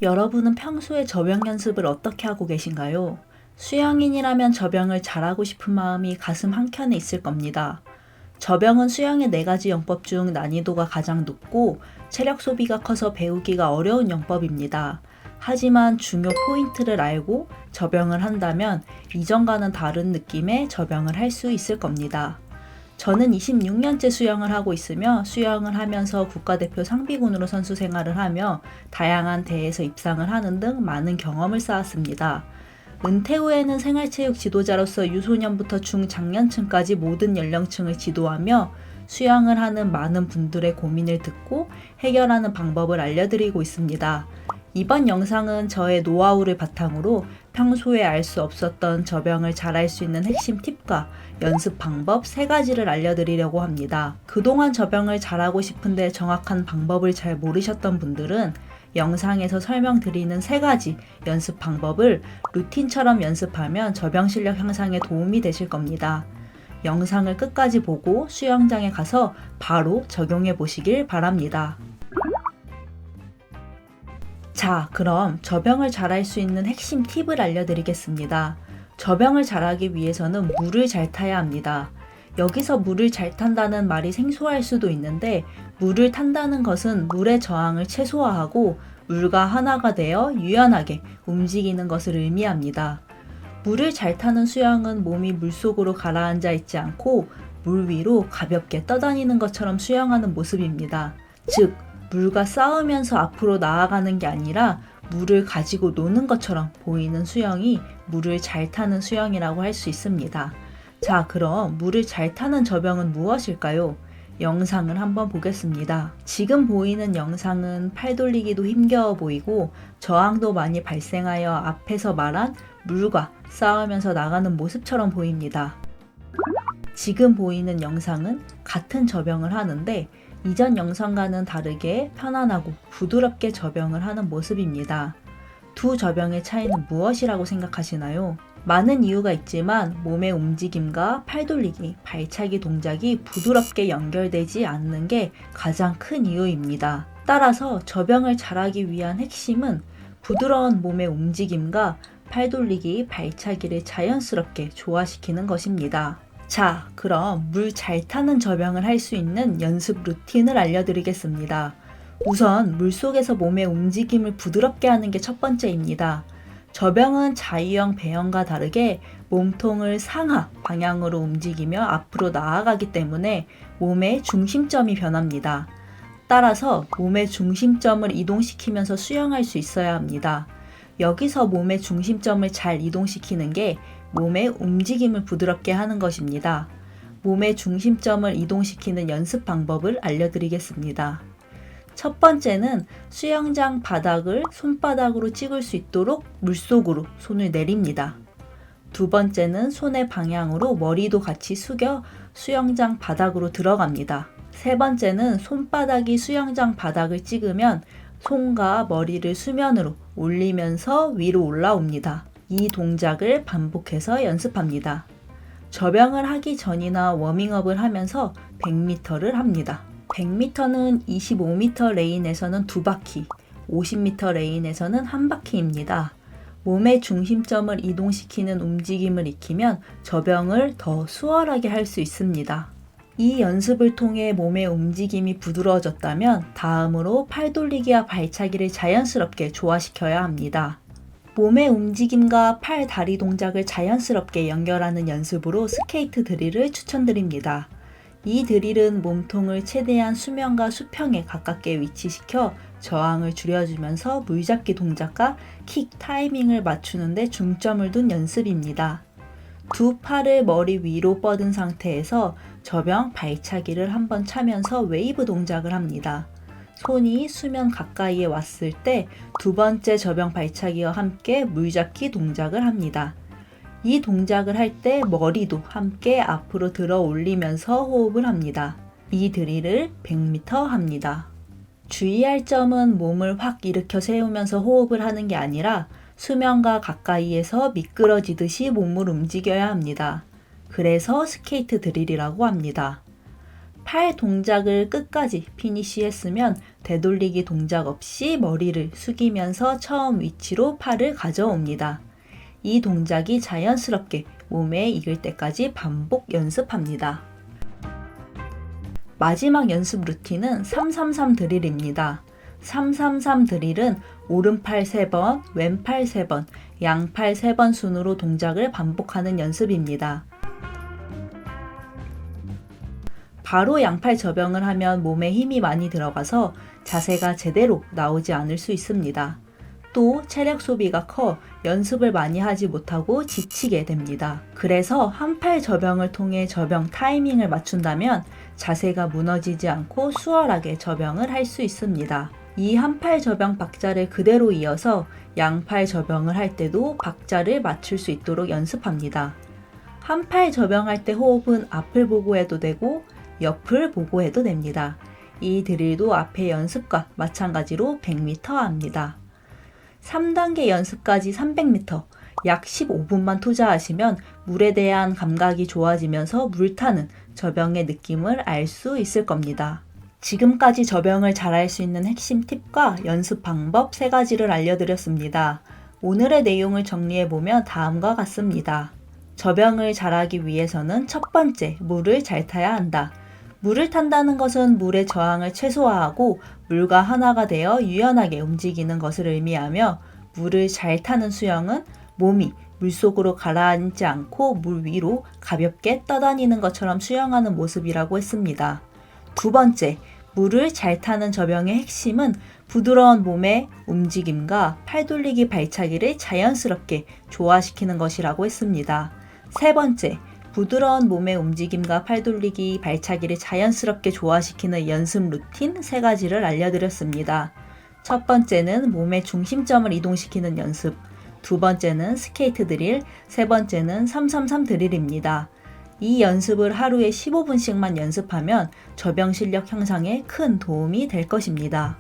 여러분은 평소에 저병 연습을 어떻게 하고 계신가요? 수영인이라면 저병을 잘하고 싶은 마음이 가슴 한켠에 있을 겁니다. 저병은 수영의 4가지 영법 중 난이도가 가장 높고 체력 소비가 커서 배우기가 어려운 영법입니다. 하지만 중요 포인트를 알고 저병을 한다면 이전과는 다른 느낌의 저병을 할 수 있을 겁니다. 저는 26년째 수영을 하고 있으며 수영을 하면서 국가대표 상비군으로 선수 생활을 하며 다양한 대회에서 입상을 하는 등 많은 경험을 쌓았습니다. 은퇴 후에는 생활체육 지도자로서 유소년부터 중장년층까지 모든 연령층을 지도하며 수영을 하는 많은 분들의 고민을 듣고 해결하는 방법을 알려드리고 있습니다. 이번 영상은 저의 노하우를 바탕으로 평소에 알 수 없었던 저병을 잘할 수 있는 핵심 팁과 연습 방법 3가지를 알려드리려고 합니다. 그동안 저병을 잘하고 싶은데 정확한 방법을 잘 모르셨던 분들은 영상에서 설명드리는 3가지 연습 방법을 루틴처럼 연습하면 저병 실력 향상에 도움이 되실 겁니다. 영상을 끝까지 보고 수영장에 가서 바로 적용해 보시길 바랍니다. 자, 그럼 저병을 잘할 수 있는 핵심 팁을 알려드리겠습니다. 저병을 잘하기 위해서는 물을 잘 타야 합니다. 여기서 물을 잘 탄다는 말이 생소할 수도 있는데 물을 탄다는 것은 물의 저항을 최소화하고 물과 하나가 되어 유연하게 움직이는 것을 의미합니다. 물을 잘 타는 수영은 몸이 물속으로 가라앉아 있지 않고 물 위로 가볍게 떠다니는 것처럼 수영하는 모습입니다. 즉, 물과 싸우면서 앞으로 나아가는 게 아니라 물을 가지고 노는 것처럼 보이는 수영이 물을 잘 타는 수영이라고 할 수 있습니다. 자, 그럼 물을 잘 타는 저병은 무엇일까요? 영상을 한번 보겠습니다. 지금 보이는 영상은 팔 돌리기도 힘겨워 보이고 저항도 많이 발생하여 앞에서 말한 물과 싸우면서 나가는 모습처럼 보입니다. 지금 보이는 영상은 같은 저병을 하는데 이전 영상과는 다르게 편안하고 부드럽게 저병을 하는 모습입니다. 두 저병의 차이는 무엇이라고 생각하시나요? 많은 이유가 있지만 몸의 움직임과 팔 돌리기, 발차기 동작이 부드럽게 연결되지 않는 게 가장 큰 이유입니다. 따라서 저병을 잘하기 위한 핵심은 부드러운 몸의 움직임과 팔 돌리기, 발차기를 자연스럽게 조화시키는 것입니다. 자, 그럼 물 잘 타는 저병을 할 수 있는 연습 루틴을 알려드리겠습니다. 우선 물속에서 몸의 움직임을 부드럽게 하는 게 첫 번째입니다. 저병은 자유형 배영과 다르게 몸통을 상하 방향으로 움직이며 앞으로 나아가기 때문에 몸의 중심점이 변합니다. 따라서 몸의 중심점을 이동시키면서 수영할 수 있어야 합니다. 여기서 몸의 중심점을 잘 이동시키는 게 몸의 움직임을 부드럽게 하는 것입니다. 몸의 중심점을 이동시키는 연습 방법을 알려드리겠습니다. 첫 번째는 수영장 바닥을 손바닥으로 찍을 수 있도록 물속으로 손을 내립니다. 두 번째는 손의 방향으로 머리도 같이 숙여 수영장 바닥으로 들어갑니다. 세 번째는 손바닥이 수영장 바닥을 찍으면 손과 머리를 수면으로 올리면서 위로 올라옵니다. 이 동작을 반복해서 연습합니다. 저병을 하기 전이나 워밍업을 하면서 100m를 합니다. 100m는 25m 레인에서는 2바퀴, 50m 레인에서는 1바퀴입니다. 몸의 중심점을 이동시키는 움직임을 익히면 저병을 더 수월하게 할 수 있습니다. 이 연습을 통해 몸의 움직임이 부드러워졌다면 다음으로 팔 돌리기와 발차기를 자연스럽게 조화시켜야 합니다. 몸의 움직임과 팔, 다리 동작을 자연스럽게 연결하는 연습으로 스케이트 드릴을 추천드립니다. 이 드릴은 몸통을 최대한 수면과 수평에 가깝게 위치시켜 저항을 줄여주면서 물잡기 동작과 킥 타이밍을 맞추는 데 중점을 둔 연습입니다. 두 팔을 머리 위로 뻗은 상태에서 저병 발차기를 한번 차면서 웨이브 동작을 합니다. 손이 수면 가까이에 왔을 때 두 번째 저병 발차기와 함께 물잡기 동작을 합니다. 이 동작을 할 때 머리도 함께 앞으로 들어 올리면서 호흡을 합니다. 이 드릴을 100m 합니다. 주의할 점은 몸을 확 일으켜 세우면서 호흡을 하는 게 아니라 수면과 가까이에서 미끄러지듯이 몸을 움직여야 합니다. 그래서 스케이트 드릴이라고 합니다. 팔 동작을 끝까지 피니쉬했으면 되돌리기 동작 없이 머리를 숙이면서 처음 위치로 팔을 가져옵니다. 이 동작이 자연스럽게 몸에 익을 때까지 반복 연습합니다. 마지막 연습 루틴은 333 드릴입니다. 333 드릴은 오른팔 3번, 왼팔 3번, 양팔 3번 순으로 동작을 반복하는 연습입니다. 바로 양팔 접영을 하면 몸에 힘이 많이 들어가서 자세가 제대로 나오지 않을 수 있습니다. 또 체력 소비가 커 연습을 많이 하지 못하고 지치게 됩니다. 그래서 한 팔 접영을 통해 접영 타이밍을 맞춘다면 자세가 무너지지 않고 수월하게 접영을 할 수 있습니다. 이 한 팔 접영 박자를 그대로 이어서 양팔 접영을 할 때도 박자를 맞출 수 있도록 연습합니다. 한 팔 접영할 때 호흡은 앞을 보고 해도 되고 옆을 보고 해도 됩니다. 이 드릴도 앞의 연습과 마찬가지로 100m 합니다. 3단계 연습까지 300m, 약 15분만 투자하시면 물에 대한 감각이 좋아지면서 물타는 접영의 느낌을 알 수 있을 겁니다. 지금까지 접영을 잘할 수 있는 핵심 팁과 연습 방법 3가지를 알려드렸습니다. 오늘의 내용을 정리해보면 다음과 같습니다. 접영을 잘하기 위해서는 첫 번째, 물을 잘 타야 한다. 물을 탄다는 것은 물의 저항을 최소화하고 물과 하나가 되어 유연하게 움직이는 것을 의미하며 물을 잘 타는 수영은 몸이 물속으로 가라앉지 않고 물 위로 가볍게 떠다니는 것처럼 수영하는 모습이라고 했습니다. 두 번째, 물을 잘 타는 접영의 핵심은 부드러운 몸의 움직임과 팔 돌리기 발차기를 자연스럽게 조화시키는 것이라고 했습니다. 세 번째, 부드러운 몸의 움직임과 팔 돌리기 발차기를 자연스럽게 조화시키는 연습 루틴 3가지를 알려드렸습니다. 첫 번째는 몸의 중심점을 이동시키는 연습, 두 번째는 스케이트 드릴, 세 번째는 333 드릴입니다. 이 연습을 하루에 15분씩만 연습하면 접영 실력 향상에 큰 도움이 될 것입니다.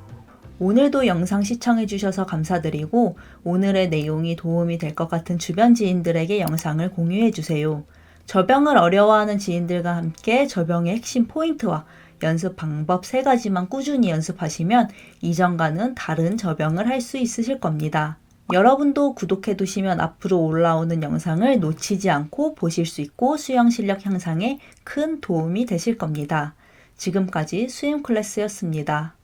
오늘도 영상 시청해주셔서 감사드리고 오늘의 내용이 도움이 될 것 같은 주변 지인들에게 영상을 공유해주세요. 접영을 어려워하는 지인들과 함께 접영의 핵심 포인트와 연습 방법 3가지만 꾸준히 연습하시면 이전과는 다른 접영을 할 수 있으실 겁니다. 여러분도 구독해 두시면 앞으로 올라오는 영상을 놓치지 않고 보실 수 있고 수영 실력 향상에 큰 도움이 되실 겁니다. 지금까지 수영 클래스였습니다.